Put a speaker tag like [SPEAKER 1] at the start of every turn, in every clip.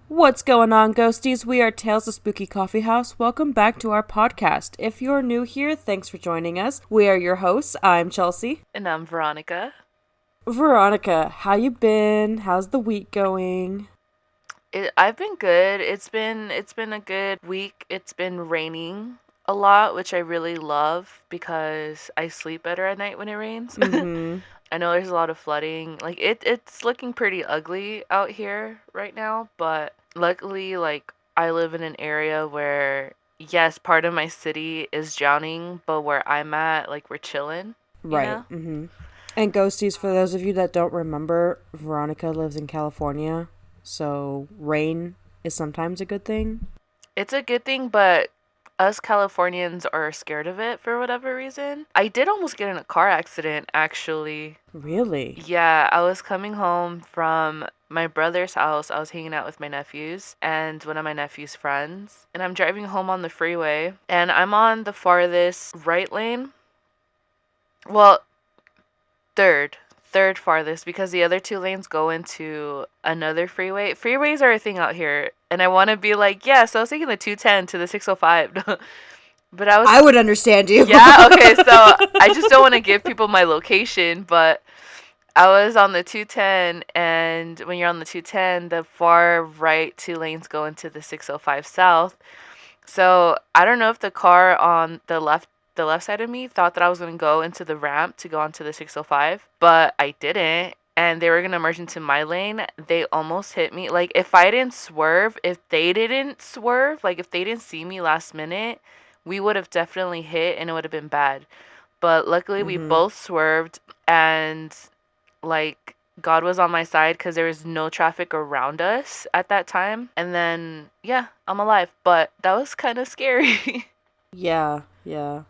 [SPEAKER 1] What's going on, ghosties? We are Tales of Spooky Coffee House. Welcome back to our podcast. If you're new here, thanks for joining us. We are your hosts. I'm Chelsea.
[SPEAKER 2] And I'm Veronica.
[SPEAKER 1] Veronica, how you been? How's the week going?
[SPEAKER 2] I've been good. It's been a good week. It's been raining a lot, which I really love because I sleep better at night when it rains.
[SPEAKER 1] Mm-hmm.
[SPEAKER 2] I know there's a lot of flooding. Like it's looking pretty ugly out here right now, but luckily I live in an area where yes, part of my city is drowning, but where I'm at, we're chilling, you
[SPEAKER 1] Right.
[SPEAKER 2] know?
[SPEAKER 1] Mm-hmm. And ghosties, for those of you that don't remember, Veronica lives in California, so rain is sometimes a good thing.
[SPEAKER 2] It's a good thing, but us Californians are scared of it for whatever reason. I did almost get in a car accident, actually.
[SPEAKER 1] Really?
[SPEAKER 2] Yeah, I was coming home from my brother's house. I was hanging out with my nephews and one of my nephew's friends. And I'm driving home on the freeway, and I'm on the farthest right lane. Well, third farthest, because the other two lanes go into another freeway. Freeways are a thing out here, and I want to be like, yeah, so I was taking the 210 to the 605. But
[SPEAKER 1] I would understand you.
[SPEAKER 2] yeah, okay, so I just don't want to give people my location, but I was on the 210, and when you're on the 210, the far right two lanes go into the 605 south. So I don't know if the car on the left side of me thought that I was going to go into the ramp to go onto the 605, but I didn't. And they were going to merge into my lane. They almost hit me. Like, if I didn't swerve, if they didn't swerve, like, if they didn't see me last minute, we would have definitely hit and it would have been bad. But luckily, we
[SPEAKER 1] Mm-hmm.
[SPEAKER 2] both swerved, and, like, God was on my side because there was no traffic around us at that time. And then, yeah, I'm alive. But that was kind of scary.
[SPEAKER 1] Yeah, yeah.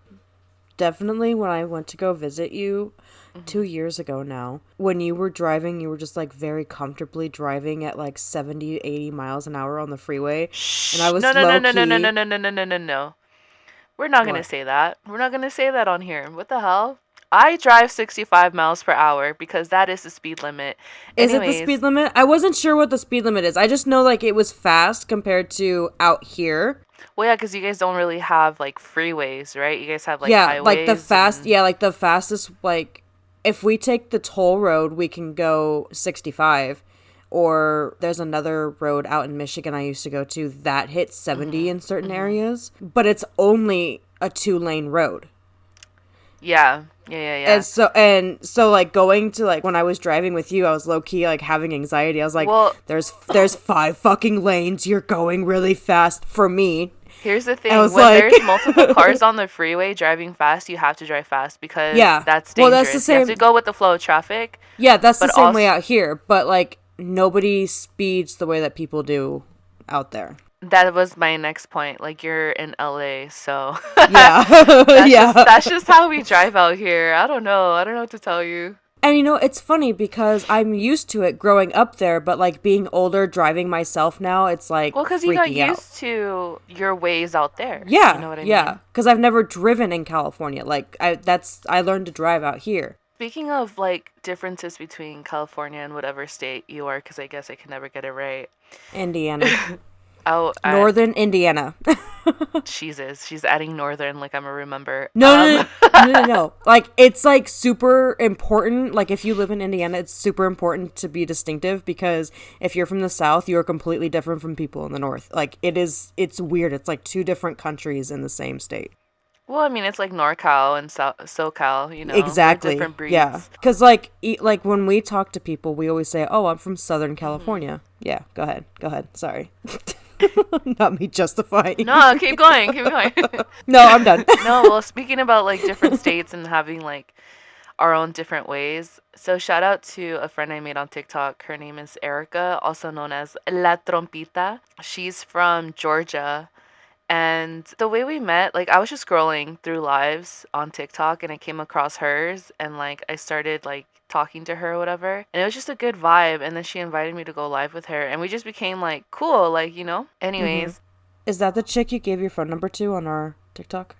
[SPEAKER 1] Definitely when I went to go visit you
[SPEAKER 2] Mhm.
[SPEAKER 1] 2 years ago now, when you were driving, you were just like very comfortably driving at like 70, 80 miles an hour on the freeway. And I
[SPEAKER 2] Shh. No,
[SPEAKER 1] was
[SPEAKER 2] no, no,
[SPEAKER 1] low
[SPEAKER 2] no, no, no, no,
[SPEAKER 1] key.
[SPEAKER 2] no, no, no, no, no, no. We're not going to
[SPEAKER 1] What?
[SPEAKER 2] say that. We're not going to say that on here. What the hell? I drive 65 miles per hour because that is the speed limit.
[SPEAKER 1] Is it the speed
[SPEAKER 2] Anyways,
[SPEAKER 1] limit? I wasn't sure what the speed limit is. I just know like it was fast compared to out here.
[SPEAKER 2] well, yeah, because you guys don't really have like freeways, right? You guys have like
[SPEAKER 1] Yeah, like the
[SPEAKER 2] highways
[SPEAKER 1] fast,
[SPEAKER 2] and.
[SPEAKER 1] yeah, like the fastest, like if we take the toll road, we can go 65. Or there's another road out in Michigan I used to go to that hits 70
[SPEAKER 2] Mhm,
[SPEAKER 1] in certain
[SPEAKER 2] mhm.
[SPEAKER 1] areas, but it's only a 2-lane road.
[SPEAKER 2] Yeah, yeah, yeah,
[SPEAKER 1] And
[SPEAKER 2] yeah.
[SPEAKER 1] so like going to like when I was driving with you, I was low key like having anxiety. I was like,
[SPEAKER 2] Well,
[SPEAKER 1] there's 5 fucking lanes. You're going really fast for me.
[SPEAKER 2] here's the
[SPEAKER 1] I
[SPEAKER 2] thing.
[SPEAKER 1] was
[SPEAKER 2] When
[SPEAKER 1] like,
[SPEAKER 2] there's multiple cars on the freeway driving fast, you have to drive fast because
[SPEAKER 1] yeah.
[SPEAKER 2] that's
[SPEAKER 1] Well, that's the
[SPEAKER 2] dangerous. You have
[SPEAKER 1] same.
[SPEAKER 2] to go with the flow of traffic,
[SPEAKER 1] Yeah, that's the
[SPEAKER 2] but
[SPEAKER 1] same way
[SPEAKER 2] also
[SPEAKER 1] out here. But like nobody speeds the way that people do out there.
[SPEAKER 2] that was my next point. Like, you're in LA, so
[SPEAKER 1] Yeah,
[SPEAKER 2] that's just
[SPEAKER 1] yeah.
[SPEAKER 2] that's just how we drive out here. I don't know. I don't know what to tell you.
[SPEAKER 1] And you know, it's funny because I'm used to it growing up there, but like being older, driving myself now, it's like
[SPEAKER 2] Well, because you got
[SPEAKER 1] freaking out.
[SPEAKER 2] used to your ways out there. You
[SPEAKER 1] Yeah,
[SPEAKER 2] know what I
[SPEAKER 1] yeah.
[SPEAKER 2] mean?
[SPEAKER 1] Because I've never driven in California. Like I learned to drive out here.
[SPEAKER 2] Speaking of like differences between California and whatever state you are, because I guess I can never get it right.
[SPEAKER 1] Indiana.
[SPEAKER 2] Oh,
[SPEAKER 1] Northern Indiana.
[SPEAKER 2] Jesus, she's adding northern like I'm a remember.
[SPEAKER 1] No, no, no, no, no, no. Like it's like super important. Like if you live in Indiana, it's super important to be distinctive because if you're from the South, you are completely different from people in the North. Like it's weird. It's like two different countries in the same state.
[SPEAKER 2] Well, I mean, it's like NorCal and SoCal. We're
[SPEAKER 1] Exactly.
[SPEAKER 2] different
[SPEAKER 1] Yeah.
[SPEAKER 2] breeds.
[SPEAKER 1] Because like like when we talk to people, we always say, "Oh, I'm from Southern
[SPEAKER 2] Hmm.
[SPEAKER 1] California." Yeah. Go ahead. Go ahead. Sorry. Not me justifying.
[SPEAKER 2] No, keep going, keep going.
[SPEAKER 1] No, I'm done.
[SPEAKER 2] No, well, speaking about like different states and having like our own different ways. So shout out to a friend I made on TikTok. Her name is Erica, also known as La Trompita. She's from Georgia. And the way we met, like I was just scrolling through lives on TikTok and I came across hers and like I started like talking to her or whatever. And it was just a good vibe. And then she invited me to go live with her and we just became like cool, like,
[SPEAKER 1] Hmm.
[SPEAKER 2] Anyways,
[SPEAKER 1] Is that the chick you gave your phone number to on our TikTok?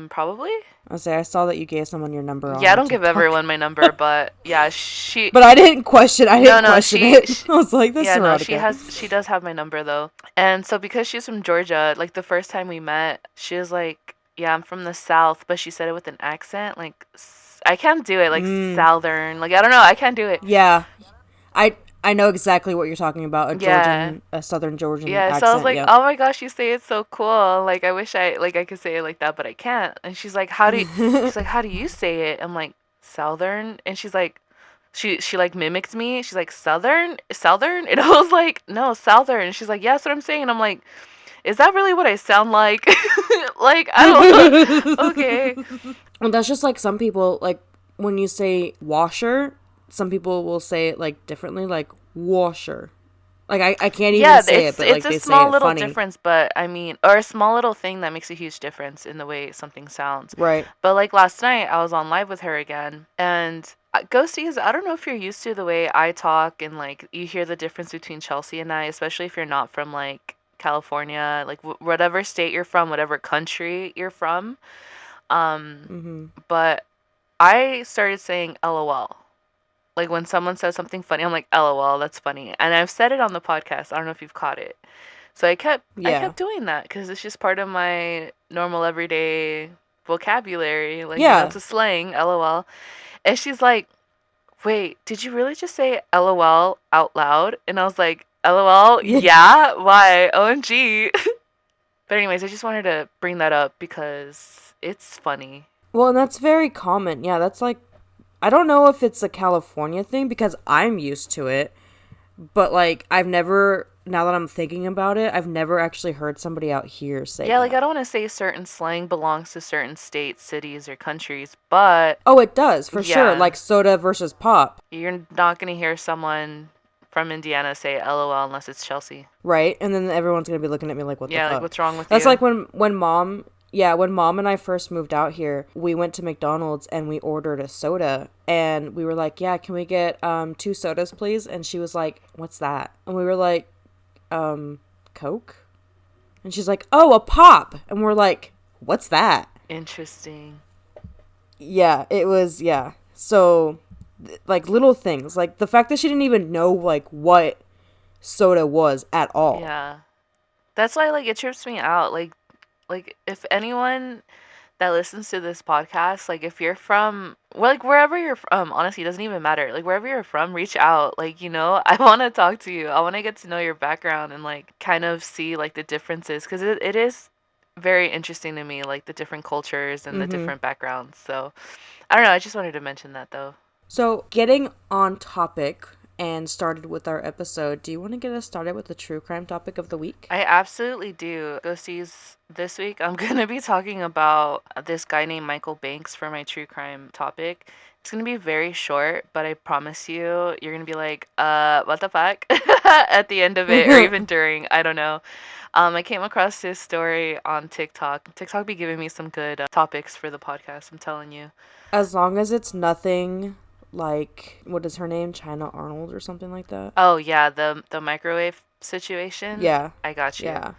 [SPEAKER 2] Probably.
[SPEAKER 1] I say I saw that you gave someone your number
[SPEAKER 2] Yeah, I
[SPEAKER 1] on
[SPEAKER 2] don't give
[SPEAKER 1] TikTok.
[SPEAKER 2] everyone my number, but yeah, she.
[SPEAKER 1] But I didn't question. I didn't
[SPEAKER 2] No,
[SPEAKER 1] question it. I was like, "This is
[SPEAKER 2] yeah, no, she
[SPEAKER 1] Veronica."
[SPEAKER 2] has. She does have my number though, and so because she's from Georgia, like the first time we met, she was like, "Yeah, I'm from the South," but she said it with an accent, like I can't do it, like Southern, like I don't know, I can't do it.
[SPEAKER 1] Yeah, I know exactly what you're talking about.
[SPEAKER 2] Yeah.
[SPEAKER 1] A Southern Georgian
[SPEAKER 2] Yeah, so I was
[SPEAKER 1] accent.
[SPEAKER 2] like,
[SPEAKER 1] Yep.
[SPEAKER 2] "Oh my gosh, you say it so cool. Like I wish I could say it like that, but I can't." And she's like, "How do you say it?" I'm like, "Southern." And she's like she like mimicked me. She's like, "Southern? Southern?" And I was like, "No, Southern." And she's like, "Yeah, that's what I'm saying." And I'm like, "Is that really what I sound like?" Like, I don't know. Okay.
[SPEAKER 1] Well, that's just like some people, like when you say washer, some people will say it like differently, like washer. Like I can't even
[SPEAKER 2] Yeah,
[SPEAKER 1] say it, but
[SPEAKER 2] it's
[SPEAKER 1] like
[SPEAKER 2] a
[SPEAKER 1] they say
[SPEAKER 2] small
[SPEAKER 1] it
[SPEAKER 2] little
[SPEAKER 1] funny.
[SPEAKER 2] difference, but I mean, or a small little thing that makes a huge difference in the way something sounds.
[SPEAKER 1] Right.
[SPEAKER 2] But like last night, I was on live with her again, and Ghosties, I don't know if you're used to the way I talk and like you hear the difference between Chelsea and I, especially if you're not from like California, like whatever state you're from, whatever country you're from. But I started saying LOL. Like when someone says something funny, I'm like, LOL, that's funny. And I've said it on the podcast. I don't know if you've caught it. So I
[SPEAKER 1] Yeah.
[SPEAKER 2] kept doing that because it's just part of my normal everyday vocabulary. Like,
[SPEAKER 1] Yeah.
[SPEAKER 2] it's a slang, LOL. And she's like, "Wait, did you really just say LOL out loud?" And I was like, LOL,
[SPEAKER 1] Yeah.
[SPEAKER 2] yeah? Why? OMG. But anyways, I just wanted to bring that up because it's funny.
[SPEAKER 1] Well, and that's very common. Yeah, that's like I don't know if it's a California thing because I'm used to it, but like I've never now that I'm thinking about it, I've never actually heard somebody out here say
[SPEAKER 2] Yeah, like
[SPEAKER 1] that.
[SPEAKER 2] I don't want to say certain slang belongs to certain states, cities, or countries, but
[SPEAKER 1] Oh, it does, for sure.
[SPEAKER 2] yeah,
[SPEAKER 1] Like soda versus pop,
[SPEAKER 2] you're not going to hear someone from Indiana say LOL unless it's Chelsea.
[SPEAKER 1] right? And then everyone's going to be looking at me like, "What the
[SPEAKER 2] Yeah, like
[SPEAKER 1] fuck?"
[SPEAKER 2] what's wrong with
[SPEAKER 1] That's
[SPEAKER 2] you?
[SPEAKER 1] like when mom and I first moved out here, we went to McDonald's and we ordered a soda and we were like, "Yeah, can we get 2 sodas, please?" And she was like, "What's that?" And we were like, Coke?" And she's like, "Oh, a pop." And we're like, "What's that?"
[SPEAKER 2] Interesting.
[SPEAKER 1] Yeah, it was, yeah. So, like, little things. Like, the fact that she didn't even know, like, what soda was at all.
[SPEAKER 2] Yeah. That's why like it trips me out. Like if anyone that listens to this podcast, like if you're from well, like wherever you're from, honestly, it doesn't even matter. Like wherever you're from, reach out. Like, I want to talk to you. I want to get to know your background and like kind of see like the differences because it is very interesting to me, like the different cultures and the different backgrounds. So I don't know. I just wanted to mention that though.
[SPEAKER 1] So, getting on topic and started with our episode, do you want to get us started with the true crime topic of the week?
[SPEAKER 2] I absolutely do. Ghosties, this week I'm going to be talking about this guy named Michael Banks for my true crime topic. It's going to be very short, but I promise you, you're going to be like, what the fuck? At the end of it, or even during, I don't know. I came across this story on TikTok. TikTok be giving me some good topics for the podcast, I'm telling you.
[SPEAKER 1] As long as it's nothing like, what is her name? China Arnold or something like that?
[SPEAKER 2] Oh, yeah, the microwave situation?
[SPEAKER 1] Yeah.
[SPEAKER 2] I got you.
[SPEAKER 1] Yeah.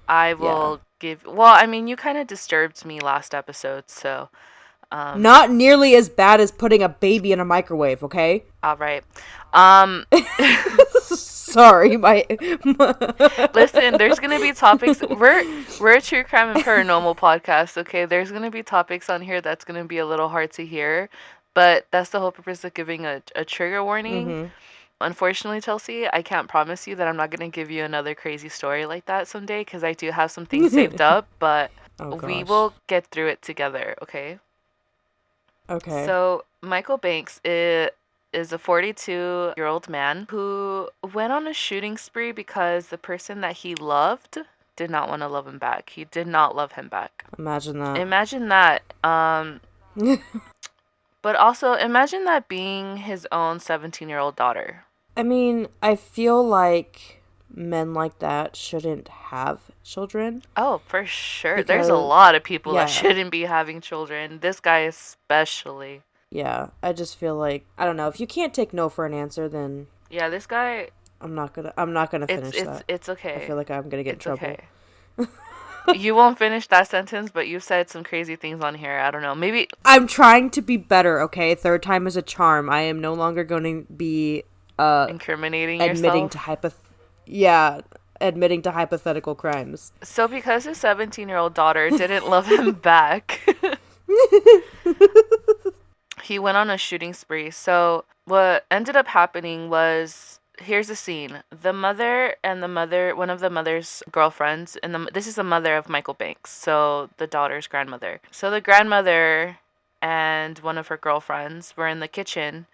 [SPEAKER 2] I
[SPEAKER 1] Yeah.
[SPEAKER 2] will give. Well, I mean, you kind of disturbed me last episode, so.
[SPEAKER 1] Not nearly as bad as putting a baby in a microwave, okay?
[SPEAKER 2] All right.
[SPEAKER 1] Sorry, my.
[SPEAKER 2] Listen, there's gonna be topics. We're a true crime and paranormal podcast, okay? There's gonna be topics on here that's gonna be a little hard to hear, but that's the whole purpose of giving a trigger warning. Unfortunately, Chelsea, I can't promise you that I'm not going to give you another crazy story like that someday because I do have some things saved up, but we will get through it together, okay?
[SPEAKER 1] Okay.
[SPEAKER 2] So, Michael Banks is a 42-year-old man who went on a shooting spree because the person that he loved did not want to love him back. He did not love him back.
[SPEAKER 1] Imagine that.
[SPEAKER 2] Imagine that. But also, imagine that being his own 17-year-old daughter.
[SPEAKER 1] I mean, I feel like men like that shouldn't have children.
[SPEAKER 2] Oh, for sure. There's a lot of people that shouldn't be having children. This guy especially.
[SPEAKER 1] Yeah, I just feel like, I don't know, if you can't take no for an answer, then
[SPEAKER 2] yeah, this guy.
[SPEAKER 1] I'm not gonna finish that.
[SPEAKER 2] It's okay.
[SPEAKER 1] I feel like I'm gonna get in trouble.
[SPEAKER 2] Okay. You won't finish that sentence, but you've said some crazy things on here. I don't know. Maybe
[SPEAKER 1] I'm trying to be better, okay? Third time is a charm. I am no longer going to be
[SPEAKER 2] incriminating
[SPEAKER 1] admitting
[SPEAKER 2] yourself.
[SPEAKER 1] to yeah, admitting to hypothetical crimes.
[SPEAKER 2] So because his 17-year-old daughter didn't love him back, he went on a shooting spree. So what ended up happening was, here's the scene. The mother and one of the mother's girlfriends, and this is the mother of Michael Banks, so the daughter's grandmother. So the grandmother and one of her girlfriends were in the kitchen,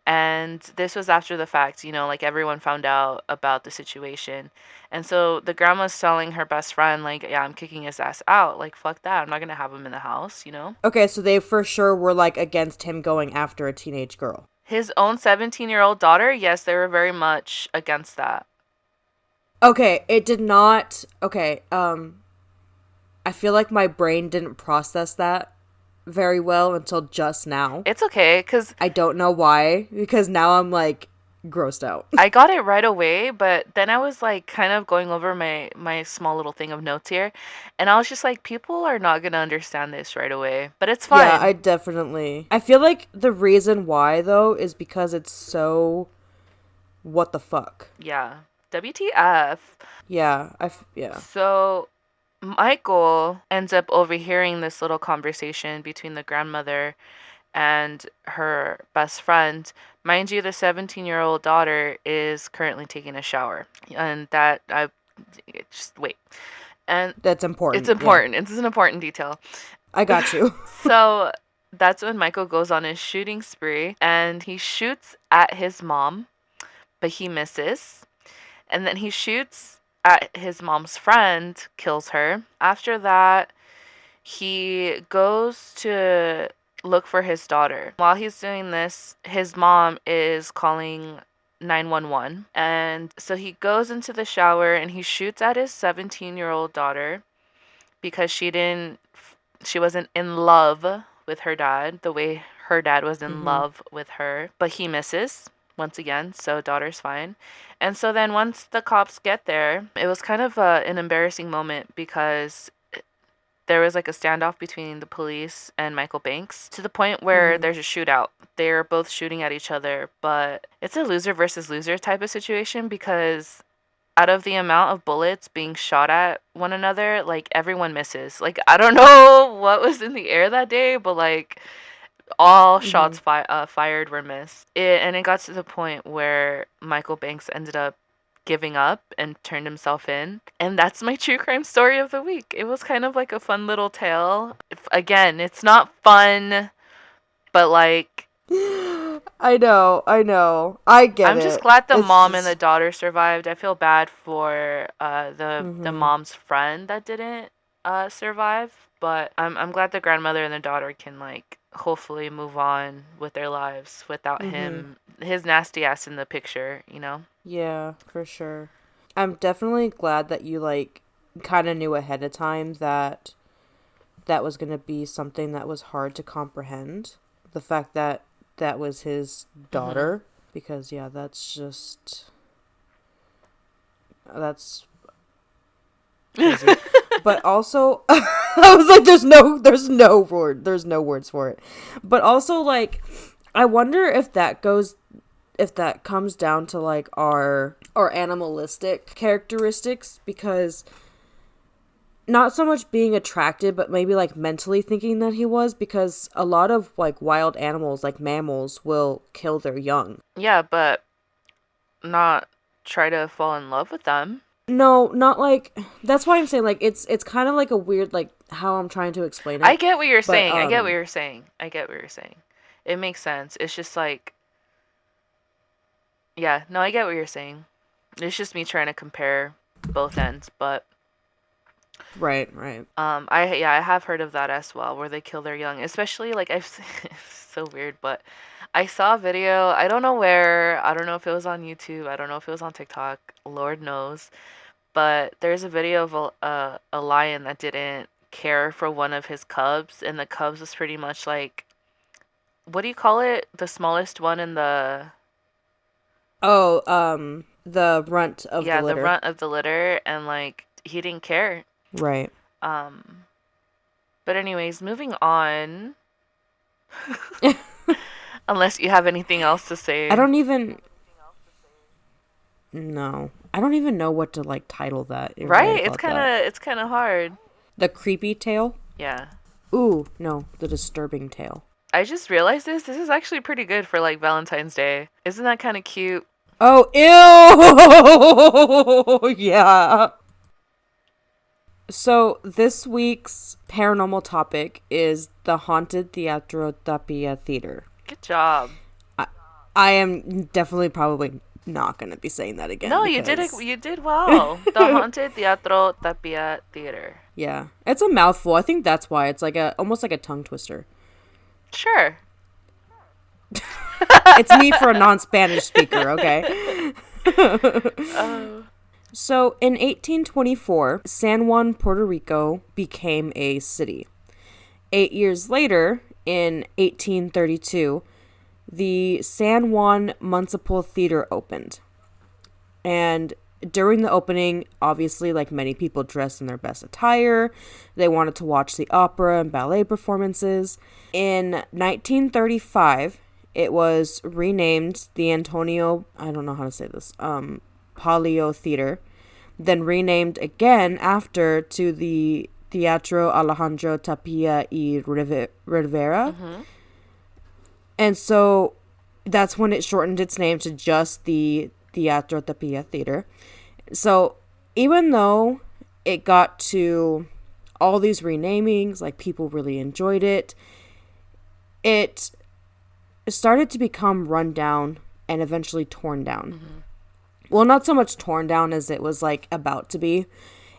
[SPEAKER 2] and this was after the fact, like everyone found out about the situation. And so the grandma's telling her best friend, like, yeah, I'm kicking his ass out. Like, fuck that. I'm not going to have him in the house.
[SPEAKER 1] Okay, so they for sure were like against him going after a teenage girl.
[SPEAKER 2] His own 17-year-old daughter, yes, they were very much against that.
[SPEAKER 1] Okay, it did not. Okay, I feel like my brain didn't process that very well until just now.
[SPEAKER 2] It's okay, because
[SPEAKER 1] I don't know why, because now I'm like grossed out.
[SPEAKER 2] I got it right away, but then I was like kind of going over my small little thing of notes here, and I was just like, people are not gonna understand this right away, but it's fine.
[SPEAKER 1] Yeah, I feel like the reason why though is because it's so what the fuck.
[SPEAKER 2] Yeah. WTF.
[SPEAKER 1] Yeah, yeah.
[SPEAKER 2] So Michael ends up overhearing this little conversation between the grandmother and her best friend. Mind you, the 17-year-old daughter is currently taking a shower. And that, I just wait. And
[SPEAKER 1] that's important.
[SPEAKER 2] It's important. Yeah. It's an important detail.
[SPEAKER 1] I got you.
[SPEAKER 2] So that's when Michael goes on his shooting spree, and he shoots at his mom, but he misses. And then he shoots at his mom's friend, kills her. After that, he goes to look for his daughter. While he's doing this, his mom is calling 911. And so he goes into the shower and he shoots at his 17-year-old daughter because she wasn't in love with her dad the way her dad was in love with her. But he misses once again, so daughter's fine. And so then once the cops get there, it was kind of an embarrassing moment because there was like a standoff between the police and Michael Banks to the point where there's a shootout. They're both shooting at each other, but it's a loser versus loser type of situation because out of the amount of bullets being shot at one another, like everyone misses. Like, I don't know what was in the air that day, but like all shots fired were missed. And it got to the point where Michael Banks ended up giving up and turned himself in. And that's my true crime story of the week. It was kind of like a fun little tale. Again, it's not fun, but like...
[SPEAKER 1] I know. I get it.
[SPEAKER 2] I'm just glad the mom and the daughter survived. I feel bad for the mom's friend that didn't survive. But I'm glad the grandmother and the daughter can like hopefully move on with their lives without his nasty ass in the picture,
[SPEAKER 1] Yeah, for sure. I'm definitely glad that you like kind of knew ahead of time that was going to be something that was hard to comprehend. The fact that that was his daughter, because yeah, that's crazy. But also, I was like, there's no words for it. But also, like, I wonder if that comes down to like our animalistic characteristics, because not so much being attracted, but maybe like mentally thinking that he was, because a lot of like wild animals, like mammals, will kill their young.
[SPEAKER 2] Yeah, but not try to fall in love with them.
[SPEAKER 1] No, not like, that's why I'm saying like it's kind of like a weird, like how I'm trying to explain it.
[SPEAKER 2] I get what you're saying. I get what you're saying. It makes sense. It's just like, yeah, no, I get what you're saying. It's just me trying to compare both ends, but
[SPEAKER 1] right.
[SPEAKER 2] I have heard of that as well, where they kill their young, especially like it's so weird, but I saw a video, I don't know where, I don't know if it was on YouTube, I don't know if it was on TikTok, Lord knows, but there's a video of a lion that didn't care for one of his cubs, and the cubs was pretty much like, what do you call it? The smallest one in the...
[SPEAKER 1] Oh, the runt of the litter.
[SPEAKER 2] Yeah, the runt of the litter, and like, he didn't care.
[SPEAKER 1] Right.
[SPEAKER 2] Um, but anyways, moving on. Unless you have anything else to say.
[SPEAKER 1] I don't even no. I don't even know what to like title that. You're right
[SPEAKER 2] Right?
[SPEAKER 1] about that.
[SPEAKER 2] It's kind of hard.
[SPEAKER 1] The creepy tale?
[SPEAKER 2] Yeah.
[SPEAKER 1] Ooh, no, the disturbing tale.
[SPEAKER 2] I just realized this. This is actually pretty good for like Valentine's Day. Isn't that kind of cute?
[SPEAKER 1] Oh, ew! Yeah. So, this week's paranormal topic is the haunted Teatro Tapia Theater.
[SPEAKER 2] Good job.
[SPEAKER 1] I am definitely probably not going to be saying that again.
[SPEAKER 2] No, you did it. You did well. The haunted Teatro Tapia Theater.
[SPEAKER 1] Yeah, it's a mouthful. I think that's why it's like almost like a tongue twister.
[SPEAKER 2] Sure.
[SPEAKER 1] It's me for a non-Spanish speaker, okay? So, in 1824, San Juan, Puerto Rico became a city. 8 years later, in 1832, the San Juan Municipal Theater opened. And during the opening, obviously, like many people dressed in their best attire, they wanted to watch the opera and ballet performances. In 1935, it was renamed the Antonio, I don't know how to say this, Palio Theater, then renamed again after to the Teatro Alejandro Tapia y Rivera.
[SPEAKER 2] Mm-hmm.
[SPEAKER 1] And so that's when it shortened its name to just the Teatro Tapia Theater. So even though it got to all these renamings, like people really enjoyed it, it started to become run down and eventually torn down.
[SPEAKER 2] Mm-hmm.
[SPEAKER 1] Well, not so much torn down as it was like about to be.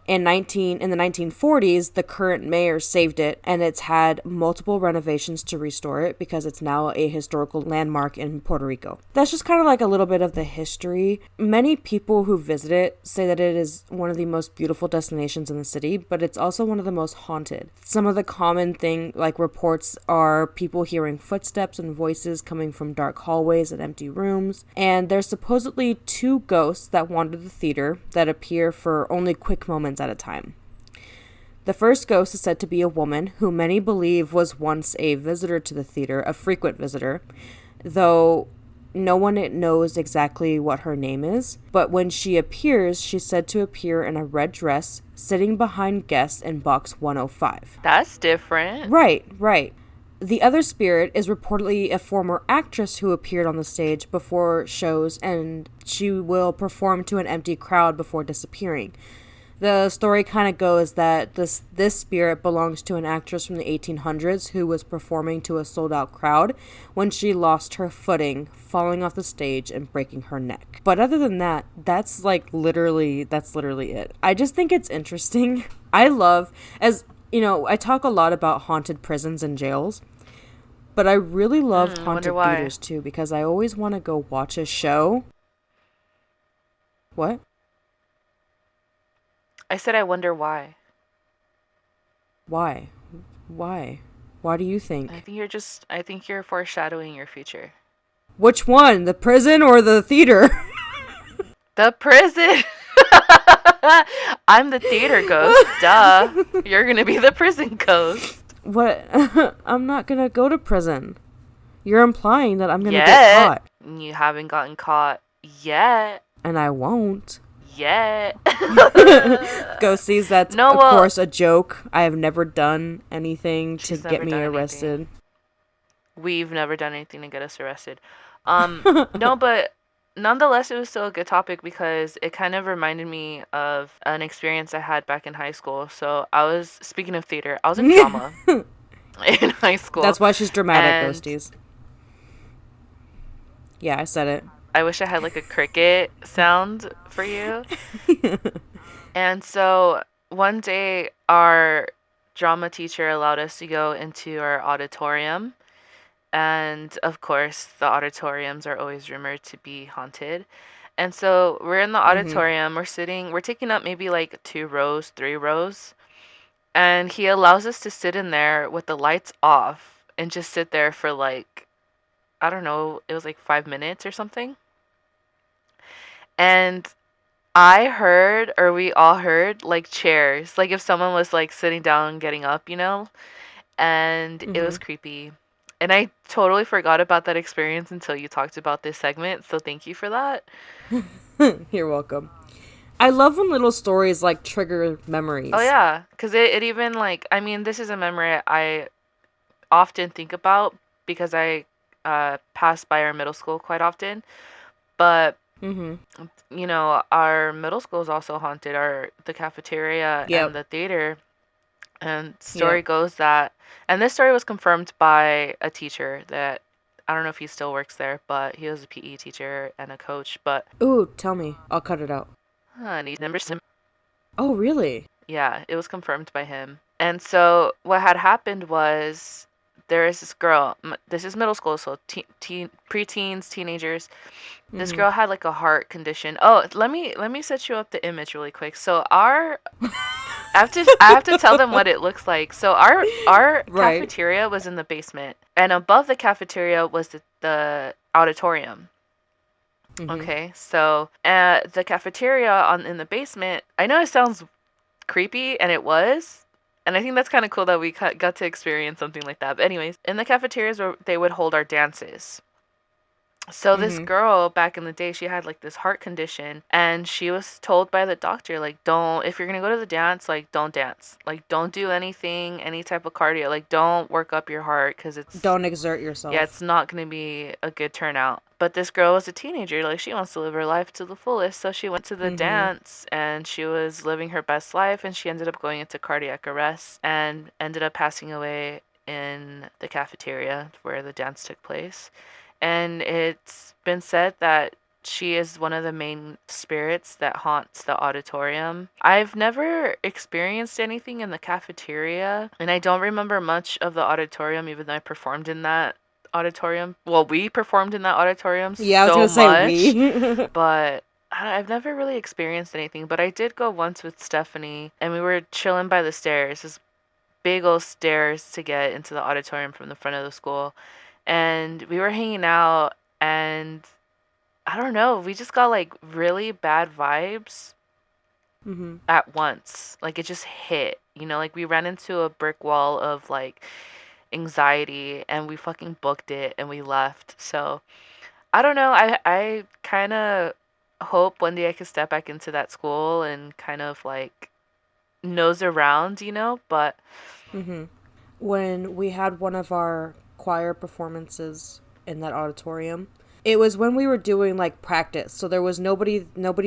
[SPEAKER 1] In the 1940s, the current mayor saved it, and it's had multiple renovations to restore it because it's now a historical landmark in Puerto Rico. That's just kind of like a little bit of the history. Many people who visit it say that it is one of the most beautiful destinations in the city, but it's also one of the most haunted. Some of the common reports are people hearing footsteps and voices coming from dark hallways and empty rooms, and there's supposedly 2 ghosts that wander the theater that appear for only quick moments at a time. The first ghost is said to be a woman who many believe was once a visitor to the theater, a frequent visitor, though no one knows exactly what her name is. But when she appears, she's said to appear in a red dress, sitting behind guests in box 105.
[SPEAKER 2] That's different.
[SPEAKER 1] Right. The other spirit is reportedly a former actress who appeared on the stage before shows, and she will perform to an empty crowd before disappearing. The story kind of goes that this spirit belongs to an actress from the 1800s who was performing to a sold-out crowd when she lost her footing, falling off the stage and breaking her neck. But other than that, that's literally it. I just think it's interesting. I love, as you know, I talk a lot about haunted prisons and jails, but I really love haunted theaters too because I always want to go watch a show. What?
[SPEAKER 2] I said I wonder why.
[SPEAKER 1] Why? Why do you think?
[SPEAKER 2] I think you're foreshadowing your future.
[SPEAKER 1] Which one? The prison or the theater?
[SPEAKER 2] The prison! I'm the theater ghost. Duh. You're gonna be the prison ghost.
[SPEAKER 1] What? I'm not gonna go to prison. You're implying that I'm gonna get caught.
[SPEAKER 2] You haven't gotten caught yet.
[SPEAKER 1] And I won't.
[SPEAKER 2] Yet.
[SPEAKER 1] Ghosties, that's of course a joke. I have never done anything to get me arrested.
[SPEAKER 2] We've never done anything to get us arrested. No, but nonetheless, it was still a good topic because it kind of reminded me of an experience I had back in high school. So speaking of theater, I was in drama in high school.
[SPEAKER 1] That's why she's dramatic, ghosties. Yeah, I said it.
[SPEAKER 2] I wish I had like a cricket sound for you. And so one day our drama teacher allowed us to go into our auditorium. And of course, the auditoriums are always rumored to be haunted. And so we're in the auditorium, we're taking up maybe like 2 rows, 3 rows. And he allows us to sit in there with the lights off and just sit there for like, I don't know, it was like 5 minutes or something. And I heard, or we all heard, like chairs. Like if someone was like sitting down and getting up, and it was creepy. And I totally forgot about that experience until you talked about this segment. So thank you for that.
[SPEAKER 1] You're welcome. I love when little stories like trigger memories.
[SPEAKER 2] Oh yeah, because it even like, I mean, this is a memory I often think about because I pass by our middle school quite often. But our middle school is also haunted. The cafeteria and the theater. And story goes that, and this story was confirmed by a teacher that, I don't know if he still works there, but he was a PE teacher and a coach. But
[SPEAKER 1] ooh, tell me, I'll cut it out. Oh, really?
[SPEAKER 2] Yeah, it was confirmed by him. And so what had happened was, there is this girl. This is middle school, so preteens, teenagers. This girl had like a heart condition. Oh, let me set you up the image really quick. So I have to tell them what it looks like. So our cafeteria was in the basement, and above the cafeteria was the auditorium. Okay, so the cafeteria in the basement. I know it sounds creepy, and it was. And I think that's kind of cool that we got to experience something like that. But anyways, in the cafeterias where they would hold our dances. So this girl back in the day, she had like this heart condition, and she was told by the doctor, like, if you're going to go to the dance, like, don't dance. Like, don't do anything, any type of cardio. Like, don't work up your heart because
[SPEAKER 1] don't exert yourself.
[SPEAKER 2] Yeah, it's not going to be a good turnout. But this girl was a teenager. Like, she wants to live her life to the fullest. So she went to the dance, and she was living her best life, and she ended up going into cardiac arrest and ended up passing away in the cafeteria where the dance took place. And it's been said that she is one of the main spirits that haunts the auditorium. I've never experienced anything in the cafeteria, and I don't remember much of the auditorium, even though I performed in that auditorium. Well, we performed in that auditorium so
[SPEAKER 1] I was gonna say
[SPEAKER 2] we. But I've never really experienced anything. But I did go once with Stephanie, and we were chilling by the stairs. This big old stairs to get into the auditorium from the front of the school. And we were hanging out, and I don't know, we just got like really bad vibes at once. Like it just hit, like we ran into a brick wall of like anxiety, and we fucking booked it and we left. So I don't know. I kind of hope one day I could step back into that school and kind of like nose around, but.
[SPEAKER 1] When we had one of our choir performances in that auditorium, it was when we were doing like practice, so there was nobody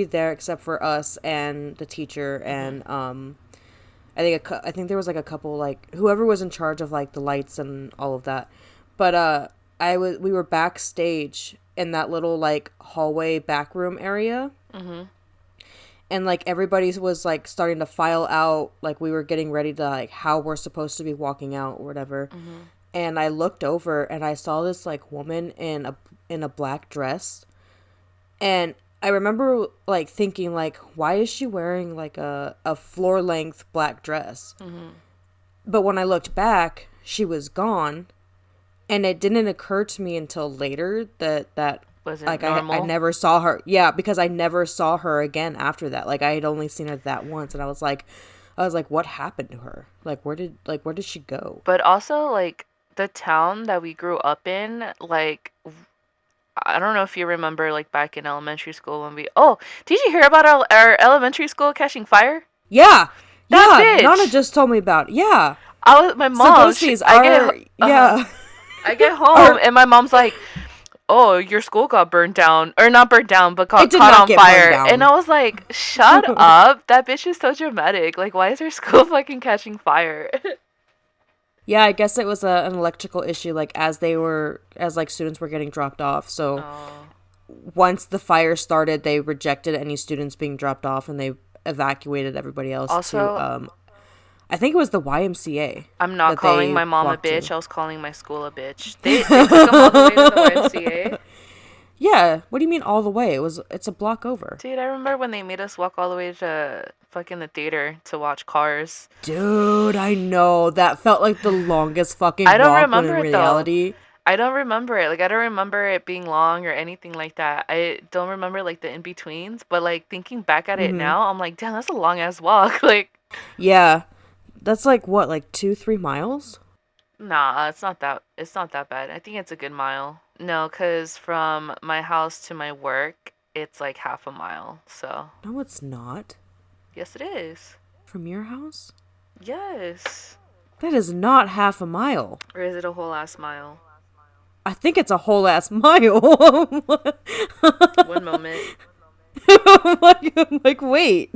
[SPEAKER 1] there except for us and the teacher, and I think there was like a couple, like whoever was in charge of like the lights and all of that, but we were backstage in that little like hallway back room area, and like everybody was like starting to file out, like we were getting ready to like how we're supposed to be walking out or whatever. And I looked over and I saw this like woman in a black dress. And I remember like thinking like, why is she wearing like a floor length black dress? But when I looked back, she was gone. And it didn't occur to me until later that
[SPEAKER 2] was it
[SPEAKER 1] like
[SPEAKER 2] normal?
[SPEAKER 1] I never saw her. Yeah, because I never saw her again after that. Like I had only seen her that once, and I was like, what happened to her? Like where did she go?
[SPEAKER 2] But also like the town that we grew up in, like I don't know if you remember like back in elementary school when did you hear about our elementary school catching fire?
[SPEAKER 1] Yeah.
[SPEAKER 2] That bitch.
[SPEAKER 1] Nana just told me about it. Yeah.
[SPEAKER 2] My mom.
[SPEAKER 1] So I
[SPEAKER 2] get home and my mom's like, "Oh, your school got burned down, or not burned down, but got caught on fire." And I was like, "Shut up! That bitch is so dramatic. Like, why is her school fucking catching fire?"
[SPEAKER 1] Yeah, I guess it was an electrical issue. Like as students were getting dropped off. So once the fire started, they rejected any students being dropped off, and they evacuated everybody else to. I think it was the YMCA.
[SPEAKER 2] I'm not calling my mom a bitch. I was calling my school a bitch. They took them all the way to the YMCA.
[SPEAKER 1] Yeah. What do you mean all the way? It's a block over.
[SPEAKER 2] Dude, I remember when they made us walk all the way to fucking the theater to watch Cars.
[SPEAKER 1] Dude, I know. That felt like the longest fucking walk.
[SPEAKER 2] I don't remember
[SPEAKER 1] in
[SPEAKER 2] it
[SPEAKER 1] reality.
[SPEAKER 2] though. I don't remember it. Like I don't remember it being long or anything like that. I don't remember like the in-betweens, but like thinking back at it
[SPEAKER 1] Mm-hmm.
[SPEAKER 2] now, I'm like, damn, that's a long ass walk. Like,
[SPEAKER 1] Yeah, that's like what, like 2-3 miles?
[SPEAKER 2] nah, it's not that bad. I think it's a good mile. No, 'cause from my house to my work, it's like half a mile. So,
[SPEAKER 1] No, it's not.
[SPEAKER 2] yes it is.
[SPEAKER 1] From your house?
[SPEAKER 2] Yes.
[SPEAKER 1] That is not half a mile.
[SPEAKER 2] Or is it a whole ass mile?
[SPEAKER 1] I think it's a whole ass mile.
[SPEAKER 2] One moment.
[SPEAKER 1] I'm like, wait.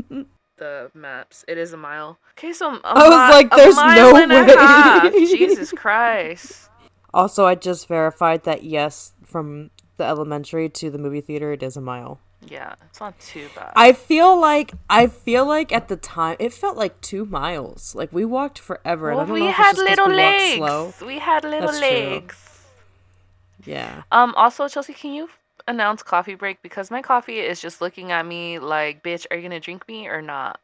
[SPEAKER 2] The maps. It is a mile. Okay, so
[SPEAKER 1] I was like,
[SPEAKER 2] a
[SPEAKER 1] there's
[SPEAKER 2] mile
[SPEAKER 1] no
[SPEAKER 2] and a half.
[SPEAKER 1] way.
[SPEAKER 2] Jesus Christ.
[SPEAKER 1] Also, I just verified that yes, from the elementary to the movie theater, it is a mile.
[SPEAKER 2] Yeah, it's not too bad.
[SPEAKER 1] I feel like at the time it felt like 2 miles. Like we walked forever, and I
[SPEAKER 2] Well,
[SPEAKER 1] don't
[SPEAKER 2] we
[SPEAKER 1] know if it's
[SPEAKER 2] had
[SPEAKER 1] just because
[SPEAKER 2] little
[SPEAKER 1] we walked slow.
[SPEAKER 2] legs. We had little
[SPEAKER 1] That's true.
[SPEAKER 2] legs.
[SPEAKER 1] Yeah.
[SPEAKER 2] Also, Chelsea, can you announce coffee break? Because my coffee is just looking at me like, bitch, are you gonna drink me or not?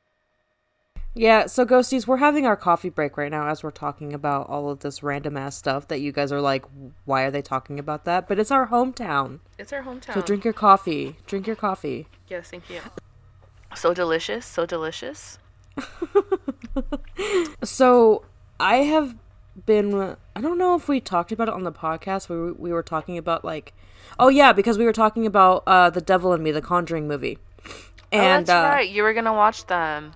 [SPEAKER 1] Yeah, so ghosties, we're having our coffee break right now as we're talking about all of this random ass stuff that you guys are like, why are they talking about that? But it's our hometown.
[SPEAKER 2] It's our
[SPEAKER 1] So
[SPEAKER 2] hometown.
[SPEAKER 1] drink your coffee. Drink your coffee.
[SPEAKER 2] Yes, thank you. So delicious, so delicious.
[SPEAKER 1] So I have been, I don't know if we talked about it on the podcast. We were talking about like, oh yeah, because we were talking about The Devil in Me, the Conjuring movie. And
[SPEAKER 2] Oh, that's right. You were gonna watch them.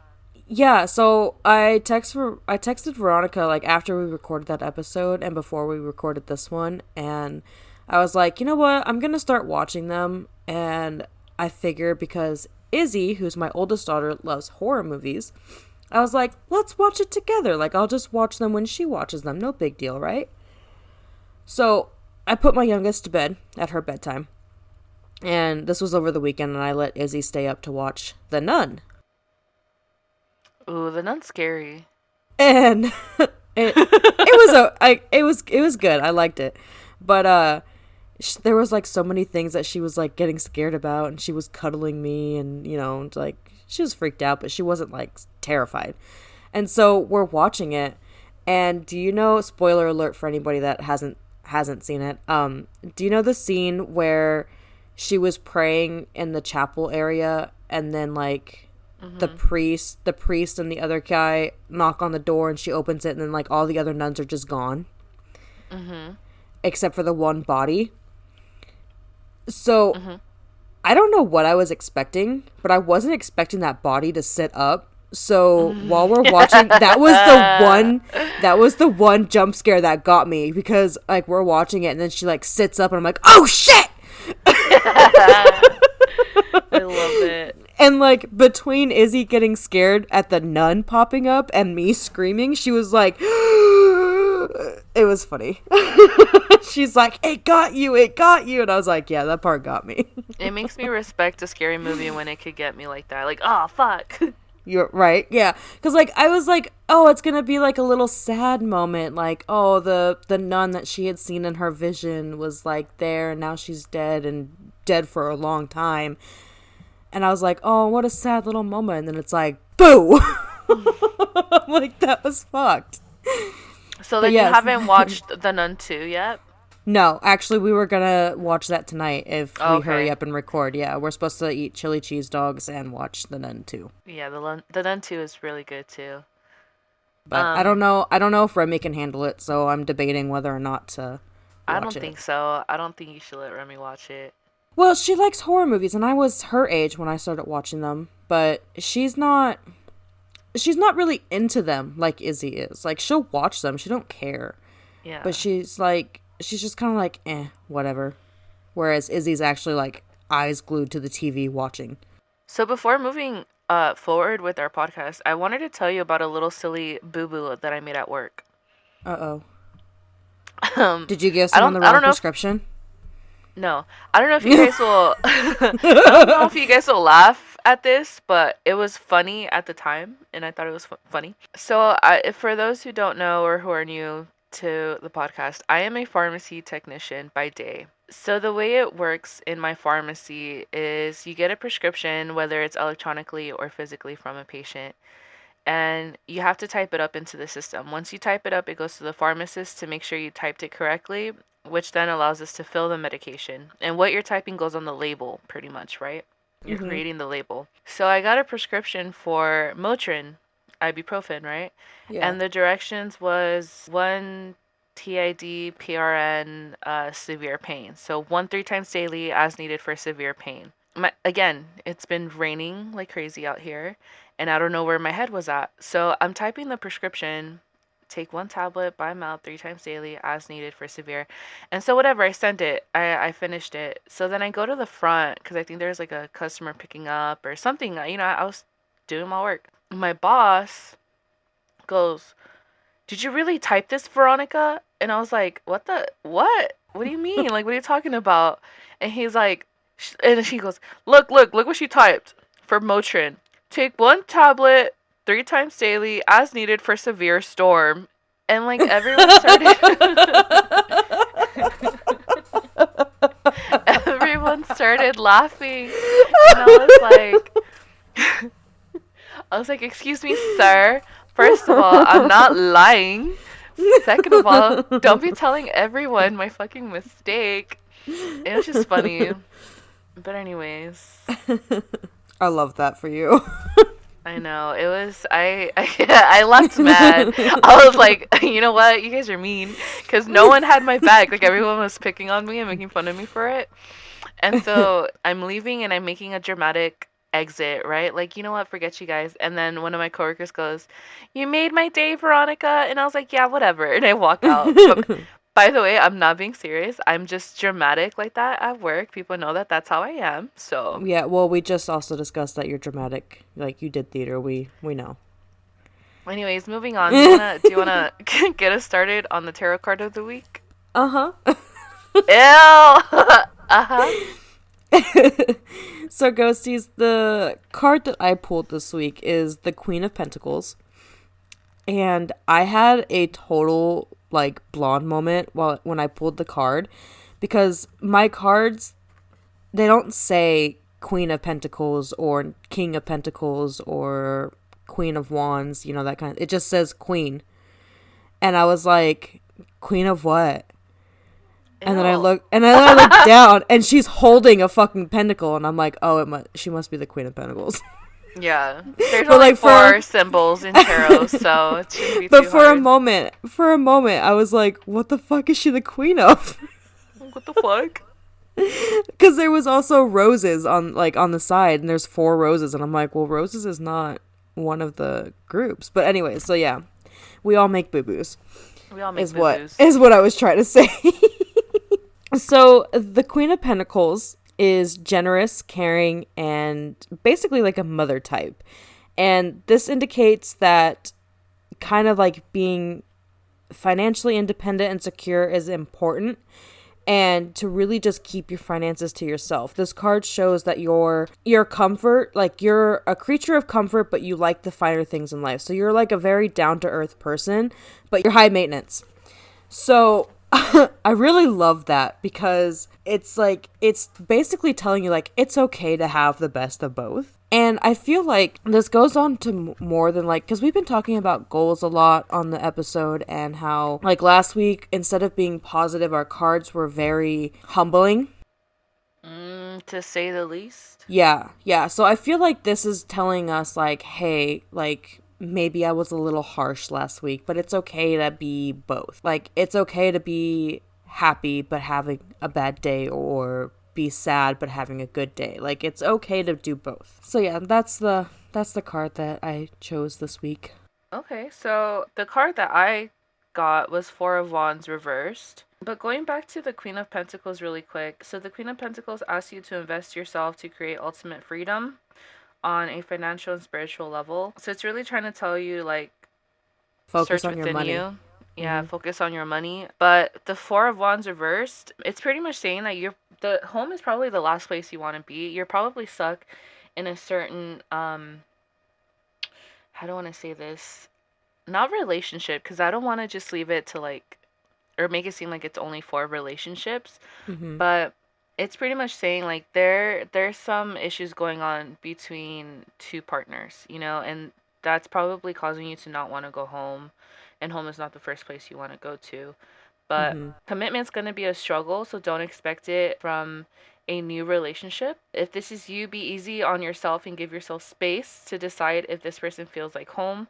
[SPEAKER 1] yeah, so I texted Veronica like after we recorded that episode and before we recorded this one, and I was like, you know what, I'm gonna start watching them. And I figure because Izzy, who's my oldest daughter, loves horror movies, I was like, let's watch it together. Like I'll just watch them when she watches them, no big deal, right? So I put my youngest to bed at her bedtime, and this was over the weekend, and I let Izzy stay up to watch The Nun.
[SPEAKER 2] Ooh, the nun's scary.
[SPEAKER 1] And it was good. I liked it, but there was like so many things that she was like getting scared about, and she was cuddling me, and like she was freaked out, but she wasn't like terrified. And so we're watching it, and do you know? Spoiler alert for anybody that hasn't seen it. Do you know the scene where she was praying in the chapel area, and then like the priest and the other guy knock on the door, and she opens it, and then like all the other nuns are just gone, except for the one body. So I don't know what I was expecting, but I wasn't expecting that body to sit up. So while we're watching, that was the one jump scare that got me, because like we're watching it, and then she like sits up, and I'm like, oh shit.
[SPEAKER 2] I love it.
[SPEAKER 1] And like between Izzy getting scared at the nun popping up and me screaming, she was like, it was funny. She's like, it got you. And I was like, yeah, that part got me.
[SPEAKER 2] It makes me respect a scary movie when it could get me like that. Like, oh, fuck.
[SPEAKER 1] You're right. Yeah. Because like I was like, oh, it's going to be like a little sad moment. Like, oh, the nun that she had seen in her vision was like there, and now she's dead, and dead for a long time. And I was like, oh, what a sad little moment. And then it's like, boo! I'm like, that was fucked.
[SPEAKER 2] So then
[SPEAKER 1] yes.
[SPEAKER 2] You haven't watched The Nun 2 yet?
[SPEAKER 1] No, actually, we were going to watch that tonight if we
[SPEAKER 2] Okay.
[SPEAKER 1] hurry up and record. Yeah, we're supposed to eat chili cheese dogs and watch The Nun 2.
[SPEAKER 2] Yeah, the Nun 2 is really good too.
[SPEAKER 1] But I don't know if Remy can handle it, so I'm debating whether or not to watch
[SPEAKER 2] I don't
[SPEAKER 1] it.
[SPEAKER 2] think so. I don't think you should let Remy watch it.
[SPEAKER 1] Well, she likes horror movies, and I was her age when I started watching them, but she's not really into them like Izzy is. Like, she'll watch them, she don't care.
[SPEAKER 2] Yeah.
[SPEAKER 1] But she's just kind of like, whatever. Whereas Izzy's actually like eyes glued to the TV watching.
[SPEAKER 2] So before moving forward with our podcast, I wanted to tell you about a little silly boo-boo that I made at work.
[SPEAKER 1] Uh-oh. Did you give someone the
[SPEAKER 2] I
[SPEAKER 1] wrong
[SPEAKER 2] don't know
[SPEAKER 1] prescription?
[SPEAKER 2] No, I don't know if you guys will. I don't know if you guys will laugh at this, but it was funny at the time, and I thought it was funny. So, for those who don't know or who are new to the podcast, I am a pharmacy technician by day. So the way it works in my pharmacy is you get a prescription, whether it's electronically or physically from a patient, and you have to type it up into the system. Once you type it up, it goes to the pharmacist to make sure you typed it correctly. which then allows us to fill the medication. And what you're typing goes on the label, pretty much, right? You're
[SPEAKER 1] Mm-hmm.
[SPEAKER 2] creating the label. So I got a prescription for Motrin, ibuprofen, right?
[SPEAKER 1] Yeah.
[SPEAKER 2] And the directions was one TID PRN severe pain. So 1 3 times daily as needed for severe pain. Again, it's been raining like crazy out here, and I don't know where my head was at. So I'm typing the prescription. Take 1 tablet by mouth 3 times daily as needed for severe. And so whatever, I sent it. I finished it. So then I go to the front because I think there's like a customer picking up or something. I was doing my work. My boss goes, "Did you really type this, Veronica?" And I was like, "What the what? What do you mean? Like, what are you talking about?" And he's like, and she goes, look what she typed for Motrin. Take 1 tablet 3 times daily as needed for severe storm." And like everyone started everyone started laughing. And I was like, "Excuse me, sir. First of all, I'm not lying. Second of all, don't be telling everyone my fucking mistake." It was just funny. But anyways,
[SPEAKER 1] I love that for you.
[SPEAKER 2] I know. It was I left mad. I was like, "You know what? You guys are mean." Cuz no one had my back. Like everyone was picking on me and making fun of me for it. And so I'm leaving and I'm making a dramatic exit, right? Like, "You know what? Forget you guys." And then one of my coworkers goes, "You made my day, Veronica." And I was like, "Yeah, whatever." And I walk out. But by the way, I'm not being serious. I'm just dramatic like that at work. People know that that's how I am. So,
[SPEAKER 1] Yeah, well, we just also discussed that you're dramatic. Like, you did theater. We know.
[SPEAKER 2] anyways, moving on. Do you wanna get us started on the tarot card of the week?
[SPEAKER 1] Uh-huh.
[SPEAKER 2] Ew. Uh-huh.
[SPEAKER 1] So, Ghosties, the card that I pulled this week is the Queen of Pentacles. And I had a total, like, blonde moment when I pulled the card. Because my cards, they don't say Queen of Pentacles or King of Pentacles or Queen of Wands, that kind of, it just says Queen. And I was like, Queen of what? And then I
[SPEAKER 2] Ew.
[SPEAKER 1] look down and she's holding a fucking pentacle and I'm like, "Oh, she must be the Queen of Pentacles."
[SPEAKER 2] Yeah. There's
[SPEAKER 1] But
[SPEAKER 2] only
[SPEAKER 1] like
[SPEAKER 2] four symbols in tarot, so it shouldn't be
[SPEAKER 1] but
[SPEAKER 2] too hard.
[SPEAKER 1] for a moment I was like, "What the fuck is she the queen of?"
[SPEAKER 2] What the fuck?
[SPEAKER 1] Cuz there was also roses on the side and there's 4 roses and I'm like, "Well, roses is not one of the groups." But anyway, so yeah. We all make boo-boos.
[SPEAKER 2] We all make
[SPEAKER 1] Is
[SPEAKER 2] boo-boos.
[SPEAKER 1] what I was trying to say. So, the Queen of Pentacles is generous, caring, and basically like a mother type. And this indicates that kind of like being financially independent and secure is important, and to really just keep your finances to yourself. This card shows that your comfort, like you're a creature of comfort, but you like the finer things in life. So you're like a very down-to-earth person, but you're high maintenance. So I really love that because it's basically telling you like it's okay to have the best of both. And I feel like this goes on to more than like, because we've been talking about goals a lot on the episode and how like last week, instead of being positive, our cards were very humbling.
[SPEAKER 2] To say the least.
[SPEAKER 1] Yeah, yeah. So I feel like this is telling us like, hey, like maybe I was a little harsh last week, but it's okay to be both. Like it's okay to be happy but having a bad day, or be sad but having a good day. Like it's okay to do both. So yeah, that's the card that I chose this week.
[SPEAKER 2] Okay, so the card that I got was Four of Wands reversed. But going back to the Queen of Pentacles really quick. So the Queen of Pentacles asks you to invest yourself to create ultimate freedom on a financial and spiritual level. So it's really trying to tell you like
[SPEAKER 1] Focus
[SPEAKER 2] search
[SPEAKER 1] on your
[SPEAKER 2] within
[SPEAKER 1] money.
[SPEAKER 2] you. Yeah, focus on your money. But the Four of Wands reversed, it's pretty much saying that the home is probably the last place you want to be. You're probably stuck in a certain how do I want to say this? Not relationship, because I don't want to just leave it to like, or make it seem like it's only for relationships,
[SPEAKER 1] Mm-hmm.
[SPEAKER 2] but it's pretty much saying like there's some issues going on between two partners, and that's probably causing you to not want to go home, and home is not the first place you want to go to. But commitment's going to be a struggle, so don't expect it from a new relationship. If this is you, be easy on yourself and give yourself space to decide if this person feels like home.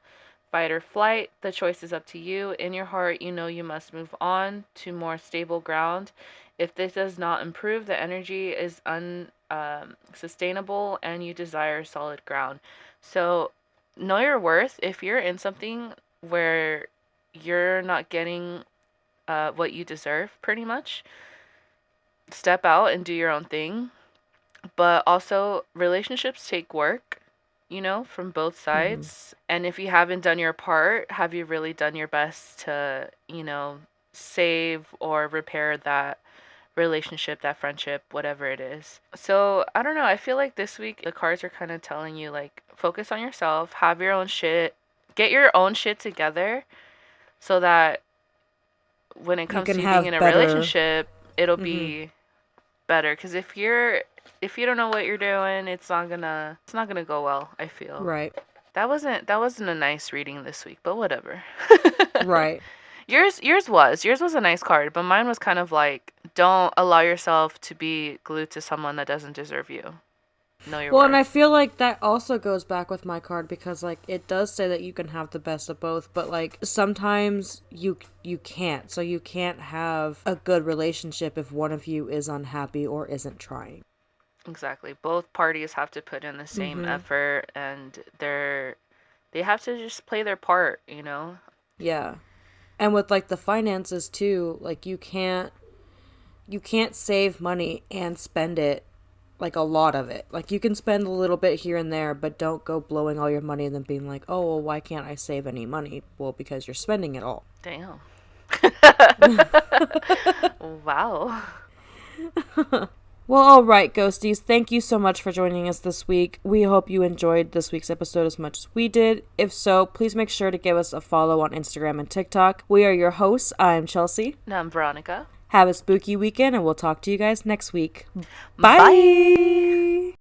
[SPEAKER 2] Fight or flight, the choice is up to you. In your heart, you know you must move on to more stable ground. If this does not improve, the energy is unsustainable and you desire solid ground. So know your worth. If you're in something where you're not getting what you deserve, pretty much, step out and do your own thing. But also, relationships take work, from both sides. And if you haven't done your part, have you really done your best to, save or repair that relationship, that friendship, whatever it is? So, I don't know. I feel like this week the cards are kind of telling you, like, focus on yourself, have your own shit, get your own shit together so that when it comes to you being in a relationship, it'll be better. Because if you don't know what you're doing, it's not gonna go well, I feel.
[SPEAKER 1] Right.
[SPEAKER 2] That wasn't a nice reading this week, but whatever.
[SPEAKER 1] Right.
[SPEAKER 2] Yours was a nice card, but mine was kind of like, don't allow yourself to be glued to someone that doesn't deserve you. Know your worth.
[SPEAKER 1] And I feel like that also goes back with my card, because like it does say that you can have the best of both, but like sometimes you can't. So you can't have a good relationship if one of you is unhappy or isn't trying.
[SPEAKER 2] Exactly. Both parties have to put in the same effort, and they have to just play their part,
[SPEAKER 1] Yeah. And with like the finances too, like you can't save money and spend it, like a lot of it. Like you can spend a little bit here and there, but don't go blowing all your money and then being like, oh, well, why can't I save any money? Well, because you're spending it all.
[SPEAKER 2] Damn. Wow.
[SPEAKER 1] Well, all right, ghosties. Thank you so much for joining us this week. We hope you enjoyed this week's episode as much as we did. If so, please make sure to give us a follow on Instagram and TikTok. We are your hosts. I'm Chelsea.
[SPEAKER 2] And I'm Veronica.
[SPEAKER 1] Have a spooky weekend, and we'll talk to you guys next week. Bye! Bye.